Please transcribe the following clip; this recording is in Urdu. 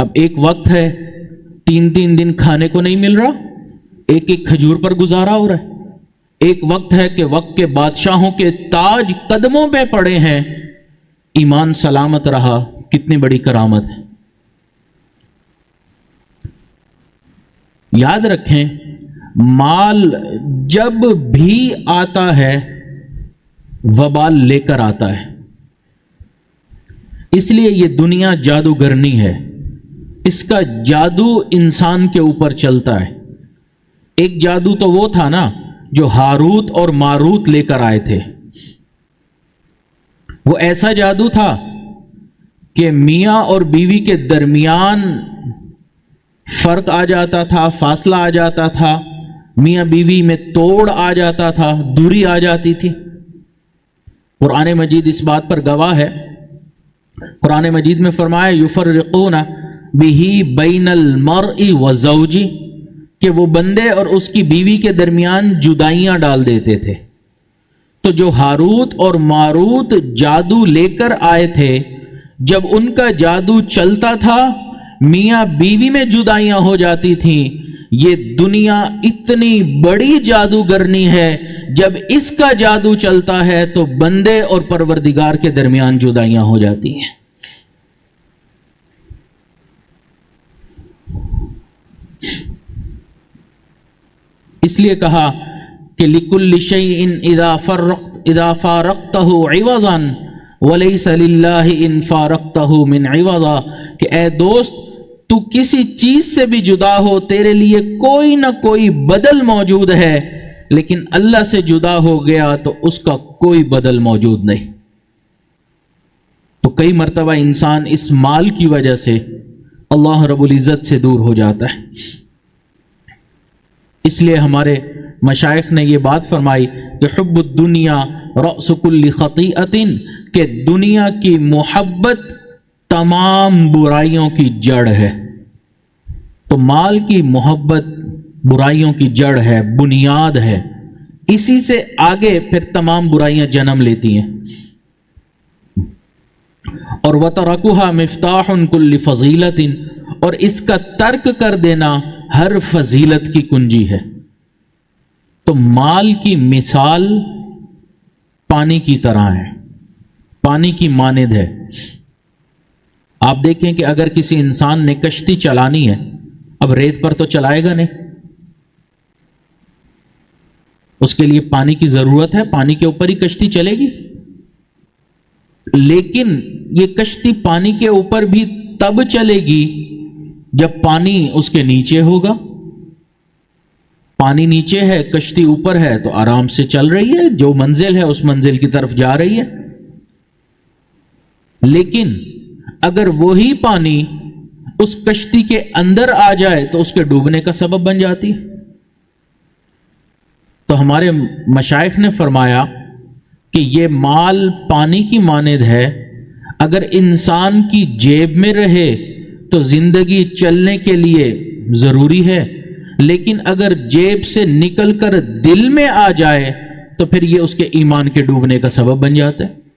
اب ایک وقت ہے 3 دن کھانے کو نہیں مل رہا، ایک کھجور پر گزارا ہو رہا ہے۔ ایک وقت ہے کہ وقت کے بادشاہوں کے تاج قدموں پہ پڑے ہیں، ایمان سلامت رہا، کتنی بڑی کرامت ہے۔ یاد رکھیں، مال جب بھی آتا ہے وبال لے کر آتا ہے، اس لیے یہ دنیا جادوگرنی ہے، اس کا جادو انسان کے اوپر چلتا ہے۔ ایک جادو تو وہ تھا نا جو ہاروت اور ماروت لے کر آئے تھے، وہ ایسا جادو تھا کہ میاں اور بیوی کے درمیان فرق آ جاتا تھا، فاصلہ آ جاتا تھا، میاں بیوی میں توڑ آ جاتا تھا، دوری آ جاتی تھی۔ قرآن مجید اس بات پر گواہ ہے۔ قرآن مجید میں فرمایا یفرقون بہ بین المرء وزوجہ، کہ وہ بندے اور اس کی بیوی کے درمیان جدائیاں ڈال دیتے تھے۔ تو جو ہاروت اور ماروت جادو لے کر آئے تھے، جب ان کا جادو چلتا تھا میاں بیوی میں جدائیاں ہو جاتی تھیں۔ یہ دنیا اتنی بڑی جادوگرنی ہے، جب اس کا جادو چلتا ہے تو بندے اور پروردگار کے درمیان جدائیاں ہو جاتی ہیں۔ اس لیے کہا کہ لِكُلِّ شَيْءٍ إِذَا فَارَقْتَهُ عِوَضًا وَلَيْسَ لِلَّهِ إِن فَارَقْتَهُ مِنْ عِوَضًا، کہ اے دوست تو کسی چیز سے بھی جدا ہو، تیرے لیے کوئی نہ کوئی بدل موجود ہے، لیکن اللہ سے جدا ہو گیا تو اس کا کوئی بدل موجود نہیں۔ تو کئی مرتبہ انسان اس مال کی وجہ سے اللہ رب العزت سے دور ہو جاتا ہے۔ اس لیے ہمارے مشائخ نے یہ بات فرمائی کہ حب الدنیا رأس کل خطیئۃ، کہ دنیا کی محبت تمام برائیوں کی جڑ ہے۔ تو مال کی محبت برائیوں کی جڑ ہے، بنیاد ہے، اسی سے آگے پھر تمام برائیاں جنم لیتی ہیں۔ اور وَتَرَكُهَا مِفْتَاحٌ كُلِّ فَضِيلَةٍ، اور اس کا ترک کر دینا ہر فضیلت کی کنجی ہے۔ تو مال کی مثال پانی کی طرح ہے، پانی کی مانند ہے۔ آپ دیکھیں کہ اگر کسی انسان نے کشتی چلانی ہے، اب ریت پر تو چلائے گا نہیں، اس کے لیے پانی کی ضرورت ہے، پانی کے اوپر ہی کشتی چلے گی۔ لیکن یہ کشتی پانی کے اوپر بھی تب چلے گی جب پانی اس کے نیچے ہوگا۔ پانی نیچے ہے، کشتی اوپر ہے، تو آرام سے چل رہی ہے، جو منزل ہے اس منزل کی طرف جا رہی ہے۔ لیکن اگر وہی پانی اس کشتی کے اندر آ جائے تو اس کے ڈوبنے کا سبب بن جاتی ہے۔ تو ہمارے مشائخ نے فرمایا کہ یہ مال پانی کی مانند ہے، اگر انسان کی جیب میں رہے تو زندگی چلنے کے لیے ضروری ہے، لیکن اگر جیب سے نکل کر دل میں آ جائے تو پھر یہ اس کے ایمان کے ڈوبنے کا سبب بن جاتا ہے۔